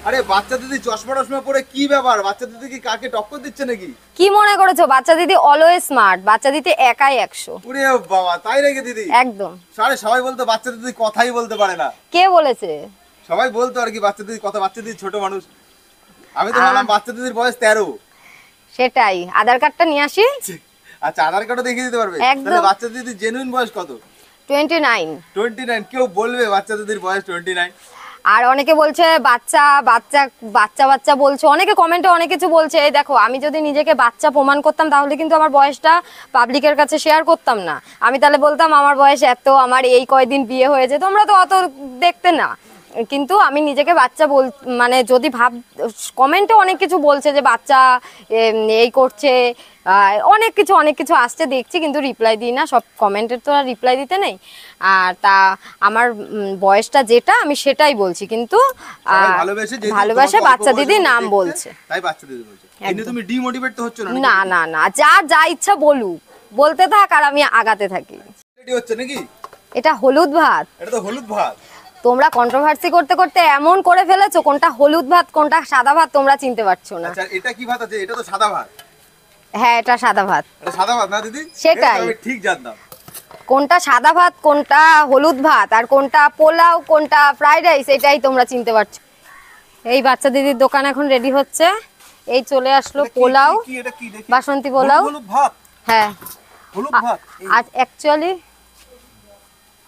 আরে বাচ্চা দিদি চশমা টশমা পরে কি ব্যাপার? বাচ্চা দিদি কি কাকে টক্কর দিচ্ছে নাকি? কি মনে করেছো বাচ্চা দিদি অলওয়েজ স্মার্ট, বাচ্চা দিদি একাই 100। ওরে বাবা, তাই নাকি দিদি? একদম। সবাই বলতো বাচ্চা দিদি কথাই বলতে পারে না। কে বলেছে? সবাই বলতো আর কি বাচ্চা দিদি কথা, বাচ্চা দিদি ছোট মানুষ। আমি তো ভাবলাম বাচ্চা দিদির বয়স 13। সেটাই, আধার কার্ডটা নিয়ে আসি। আচ্ছা, আধার কার্ডও দেখিয়ে দিতে পারবে? তাহলে বাচ্চা দিদির জেনুইন বয়স কত? 29। 29? কেউ বলবে বাচ্চা দিদির বয়স 29? আর অনেকে বলছে বাচ্চা বাচ্চা বাচ্চা বাচ্চা বলছে, অনেকে কমেন্টে অনেক কিছু বলছে। এই দেখো, আমি যদি নিজেকে বাচ্চা প্রমাণ করতাম তাহলে কিন্তু আমার বয়সটা পাবলিকের কাছে শেয়ার করতাম না। আমি তাহলে বলতাম আমার বয়স এত, আমার এই কয়দিন বিয়ে হয়েছে, তোমরা তো অত দেখতে না। কিন্তু আমি নিজেকে বাচ্চা মানে যদি কমেন্টে অনেক কিছু বলছে যে বাচ্চা এই করছে, অনেক কিছু আসছে দেখছি, কিন্তু রিপ্লাই দিই না। সব কমেন্টের তো আর রিপ্লাই দিতে নেই। আর তা আমার বয়সটা যেটা আমি সেটাই বলছি, কিন্তু ভালোবাসে বাচ্চা দিদি নাম বলছে, তাই বাচ্চা দিদি বলছে। কিন্তু তুমি ডিমোটিভেট তো হচ্ছ না? না না না, যা ইচ্ছা বলুক, বলতে থাক আর আমি আগাতে থাকি। রেডি হচ্ছে নাকি? এটা হলুদ ভাত। এটা তো হলুদ ভাত। তোমরা কন্ট্রোভার্সি করতে করতে এমন করে ফেলেছো, কোনটা হলুদ ভাত কোনটা সাদা ভাত তোমরা চিনতে পারছো না। আচ্ছা, এটা কি ভাত আছে? এটা তো সাদা ভাত। হ্যাঁ, এটা সাদা ভাত। এটা সাদা ভাত না দিদি? সেটাই, আমি ঠিক জানতাম। কোনটা সাদা ভাত কোনটা হলুদ ভাত আর কোনটা পোলাও কোনটা ফ্রাইড রাইস, এটাই তোমরা চিনতে পারছো। এই বাচ্চা দিদির দোকান এখন রেডি হচ্ছে। এই চলে আসলো পোলাও, বাসন্তী পোলাও। হলুদ ভাত? হ্যাঁ, হলুদ ভাত। আজ অ্যাকচুয়ালি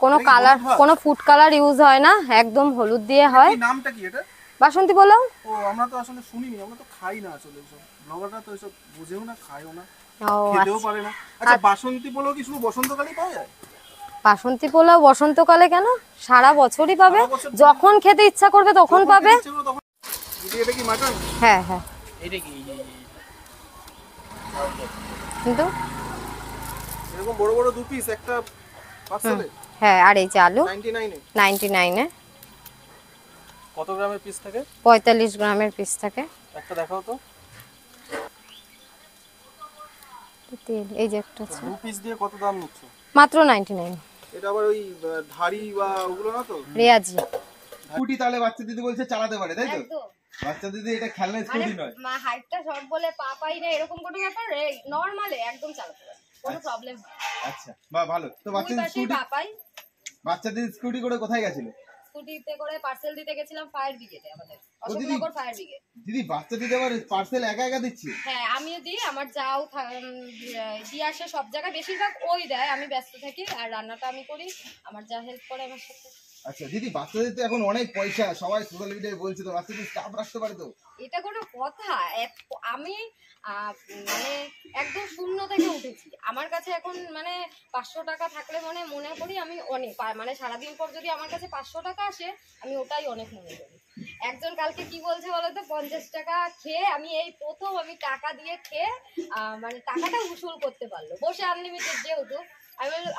কোনো কালার, কোনো ফুড কালার ইউজ হয় না, একদম হলুদ দিয়ে হয়। কি নামটা কি এটা? বাসন্তী পোলাও। ও, আমরা তো আসলে শুনিনি, আমরা তো খাই না আসলে এসব। ব্লগাররা তো এসব বুঝেও না, খায়ও না, খেতেও পারে না। আচ্ছা, বাসন্তী পোলাও কি শুধু বসন্তকালেই পাওয়া যায়? বাসন্তী পোলাও বসন্তকালে কেন, সারা বছরই পাবে, যখন খেতে ইচ্ছা করবে তখন পাবে। এটা কি মাটন? হ্যাঁ হ্যাঁ। এটা কি কিন্তু এরকম বড় বড় দু পিস একটা পার্সেলে? হ্যাঁ, আর এই যে আলু 99 এ। কত গ্রামের পিস থাকে? 45 গ্রামের পিস থাকে। একটা দেখাও তো। তেল এই যে একটা আছে। দু পিস দিয়ে কত দাম নিচ্ছ? মাত্র 99। এটা আবার ওই ধাড়ি বা ওগুলো না তো? রেয়াজি স্কুটি তাহলে বাচ্চা দিদি বলছে চালাতে পারে, তাই তো? বাচ্চা দিদি এটা খেলনা স্কুটি নয়। মা হাইটটা শর্ট বলে পা পাই না, এরকম কোনো ব্যাপার নরমালে একদম চালাতে পারে, কোনো প্রবলেম হয় না। আচ্ছা, বাহ, ভালো তো। বাচ্চা দিদি স্কুটি, বাচ্চা দিদি স্কুটি করে কোথায় গেছিল? স্কুটিতে করে পার্সেল দিতে গেছিলাম ফায়ার ব্রিগেডে, আমাদের অশোকনগর ফায়ার ব্রিগেড। দিদি বাচ্চা দিদি আবার পার্সেল একা একা দিচ্ছি? হ্যাঁ, আমিও দিই, আমার যাও দিয়ে আসে সব জায়গায়, বেশিরভাগ ওই দেয়, আমি ব্যস্ত থাকি আর রান্নাটা আমি করি, আমার যা হেল্প করে আমার সাথে। আচ্ছা দিদি, বাচ্চাদের তো এখন অনেক পয়সা, সবাই সোশ্যাল মিডিয়ায় বলছে, তো বাচ্চাদের স্টাফ রাখতে পারে তো? এটা কোনো কথা? আমি মানে একদম শূন্য থেকে উঠেছি, আমার কাছে এখন মানে 500 টাকা থাকলে মনে করি আমি অনেক, মানে সারাদিন পর যদি আমার কাছে 500 টাকা আসে আমি ওটাই অনেক মনে করি। একজন কালকে কি বলছে বলতো, 50 টাকা খেয়ে আমি এই প্রথম আমি টাকা দিয়ে খেয়ে মানে টাকাটা উসুল করতে পারলো, বসে আনলিমিটেড যেহেতু।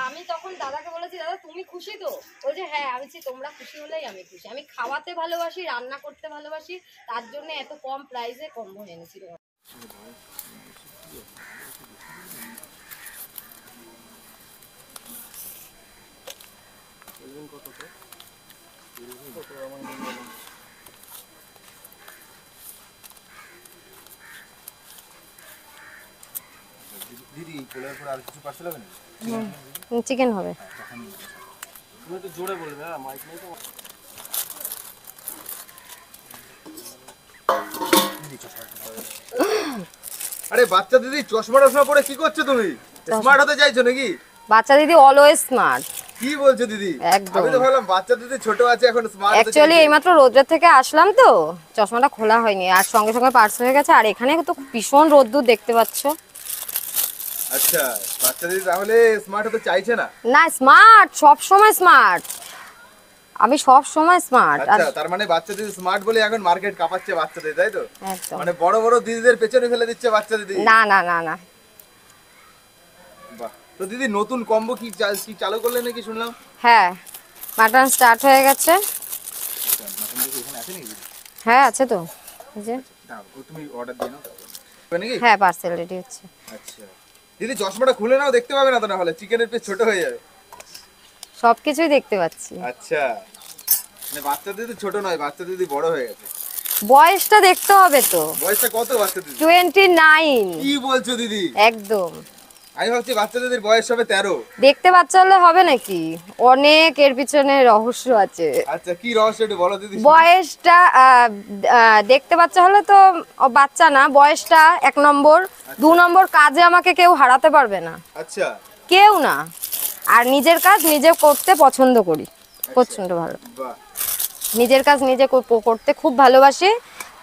আমি তখন দাদাকে বলেছি, দাদা তুমি খুশি তো? বলছে হ্যাঁ। আমি বলছি তোমরা খুশি হলেই আমি খুশি, আমি খাওয়াতে ভালোবাসি, রান্না করতে ভালোবাসি, তার জন্য এত কম প্রাইসে কম্বো এনেছি। দিদি পোলার পরে আর কিছু পার্সেল হবে না? চিকেন হবে। তুমি একটু জোরে বলবে, হ্যাঁ, মাইক নেই তো। আরে বাচ্চা দিদি চশমা টশমা পরে কি করছো তুমি? স্মার্ট হতে চাইছো নাকি? বাচ্চা দিদি অলওয়েজ স্মার্ট। কি বলছো দিদি? আমি তো ভাবলাম বাচ্চা দিদি ছোট আছে এখন, স্মার্ট। অ্যাকচুয়ালি এইমাত্র রোদ্রের থেকে আসলাম তো, চশমাটা খোলা হয়নি, আর সঙ্গে সঙ্গে পার্স হয়ে গেছে, আর এখানে তো ভীষণ রোদ্দুর দেখতে পাচ্ছো। আচ্ছা, বাচ্চা দিদি তাহলে স্মার্ট হতে চাইছে না? না, স্মার্ট, সব সময় স্মার্ট, আমি সব সময় স্মার্ট। আচ্ছা, তার মানে বাচ্চা দিদি স্মার্ট বলে এখন মার্কেট কাঁপাচ্ছে বাচ্চা দিদি, তাই তো? একদম, মানে বড় বড় দিদিদের পেছনে ফেলে দিচ্ছে বাচ্চা দিদি। না না না না। বাহ, তো দিদি নতুন কম্বো কি চালু করলে নাকি শুনলাম? হ্যাঁ, মাটন স্টার্ট হয়ে গেছে। হ্যাঁ আছে তো, এই যে তুমি অর্ডার দিয়ে নাও নাকি? হ্যাঁ, পার্সেল রেডি হচ্ছে। আচ্ছা দিদি, চশমাটা খুলে নাও, দেখতে পাবে না তো, না হলে চিকেনের পিস ছোট হয়ে যাবে। সবকিছুই দেখতে পাচ্ছি। আচ্ছা, মানে বাচ্চা দিদি ছোট নয়, বাচ্চা দিদি বড় হয়ে গেছে। বয়সটা দেখতে হবে তো। বয়সটা কত বাচ্চা দিদি? 29। কি বলছো দিদি? একদম। আমি ভাবছি বাচ্চা দিদির বয়স হবে 13। দেখতে বাচ্চা হলে হবে নাকি? অনেক এর পিছনে রহস্য আছে। আচ্ছা কি রহস্য একটু বলো দিদি। বয়সটা দেখতে বাচ্চা হলে তো বাচ্চা না, বয়সটা 1 নম্বর। 2 নম্বর, কাজে আমাকে কেউ হারাতে পারবে না, আচ্ছা কেউ না। আর নিজের কাজ নিজে করতে পছন্দ করি, প্রচন্ড ভালো। বাহ। নিজের কাজ নিজে করতে খুব ভালোবাসি।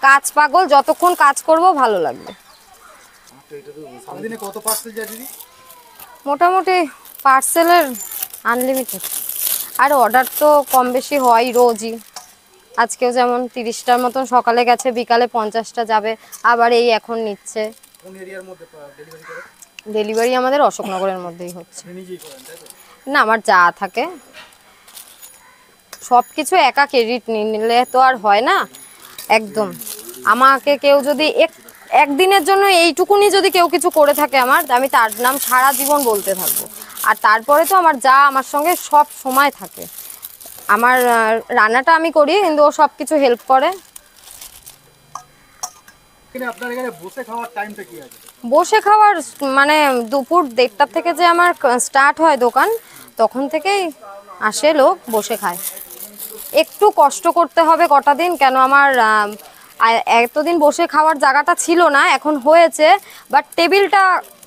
কাজ পাগল, যতক্ষণ কাজ করব ভালো লাগবে। সারাদিনে কত পার্সেল যায় দিদি? মোটামুটি পার্সেলের আনলিমিটেড। আর অর্ডার তো কম বেশি হয় রোজই। আজকেও যেমন 30টার মতন সকালে গেছে, বিকালে 50টা যাবে, আবার এই এখন নিচ্ছে। কোন এরিয়ার মধ্যে ডেলিভারি করে? ডেলিভারি আমাদের অশোকনগরের মধ্যেই হচ্ছে। নিজেই করেন তাই তো? না, আমার যা থাকে। সব কিছু একা ক্রেডিট নিলে তো আর হয় না। একদম আমাকে কেউ যদি একদিনের জন্য এইটুকুনি যদি কেউ কিছু করে থাকে আমার, আমি তার নাম সারা জীবন বলতে থাকবো। আর তারপরে তো আমার যা আমার সঙ্গে সব সময় থাকে। আমার রান্নাটা আমি করি, কিন্তু ও সব কিছু হেল্প করে। এখানে আপনার এখানে বসে খাওয়ার টাইমটা কি আছে? বসে খাওয়ার মানে দুপুর 1:30 থেকে যে আমার স্টার্ট হয় দোকান, তখন থেকেই আসে লোক, বসে খায়। একটু কষ্ট করতে হবে কটা দিন, কেন আমার এতদিন বসে খাওয়ার জায়গাটা ছিল না, এখন হয়েছে, বাট টেবিলটা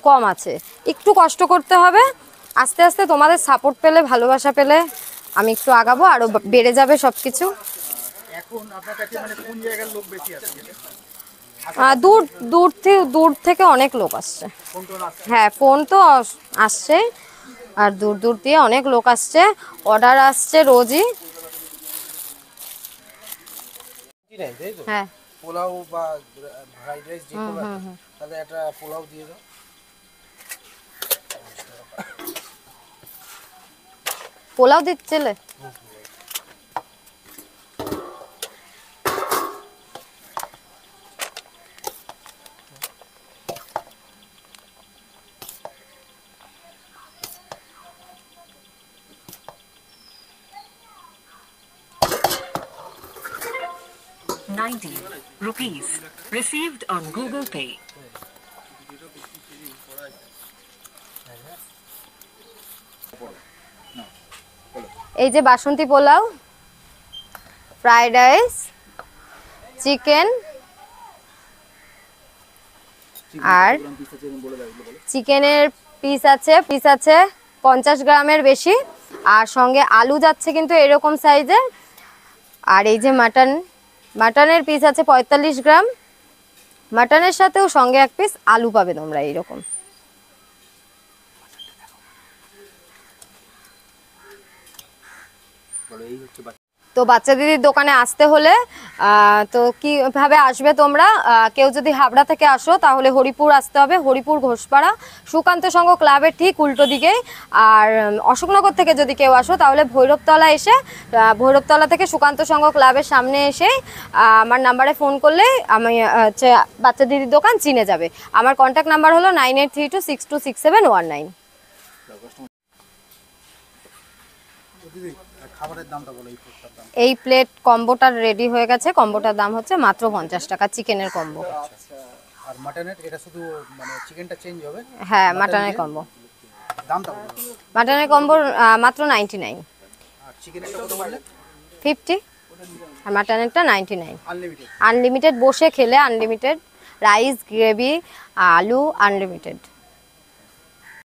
কম আছে। একটু কষ্ট করতে হবে। আস্তে আস্তে তোমাদের সাপোর্ট পেলে, ভালোবাসা পেলে আমি একটু আগাবো, আরও বেড়ে যাবে সব কিছু। এখন আপনার কাছে মানে কোন জায়গার লোক বেশি আছে? দূর থেকে অনেক লোক আসছে। কোন কোন আসছে? হ্যাঁ, ফোন তো আসছে, আর দূর দিয়ে অনেক লোক আসছে, অর্ডার আসছে রোজই। হ্যাঁ, পোলাও বা ফ্রাইড রাইস যেগুলো তাহলে একটা পোলাও দিয়ে দাও। Pulao দিচ্ছিলে? ₹90 received on Google Pay. এই যে বাসন্তী পোলাও, ফ্রাইড রাইস, চিকেন, আর চিকেনের পিস আছে 50 গ্রামের বেশি, আর সঙ্গে আলু যাচ্ছে কিন্তু এরকম সাইজের। আর এই যে মাটনের পিস আছে 45 গ্রাম। মাটনের সাথেও সঙ্গে 1 পিস আলু পাবে তোমরা এইরকম। তো বাচ্চা দিদির দোকানে আসতে হলে তো কিভাবে আসবে তোমরা? কেউ যদি হাবড়া থেকে আসো তাহলে হরিপুর আসতে হবে, হরিপুর ঘোষপাড়া সুকান্ত সংঘ ক্লাবের ঠিক উল্টো দিকে। আর অশোকনগর থেকে যদি কেউ আসো তাহলে ভৈরবতলা এসে, ভৈরবতলা থেকে সুকান্ত সংঘ ক্লাবের সামনে এসে আমার নাম্বারে ফোন করলে আমি হচ্ছে বাচ্চা দিদির দোকান চিনে যাবে। আমার কন্ট্যাক্ট নাম্বার হলো 9832626719। খাবারের দামটা বলো, এই ফুডটার দাম। এই প্লেট কম্বোটা রেডি হয়ে গেছে, কম্বোটার দাম হচ্ছে মাত্র 50 টাকা, চিকেনের কম্বো। আর মাটনের এটা শুধু মানে চিকেনটা চেঞ্জ হবে? হ্যাঁ, মাটনের কম্বো। দামটা বলো। মাটনের কম্বো মাত্র 99। আর চিকেনেরটা কত বললে? 50। আর মাটনেরটা 99। আনলিমিটেড? আনলিমিটেড, বসে খেলে আনলিমিটেড, রাইস, গ্রেভি, আলু আনলিমিটেড।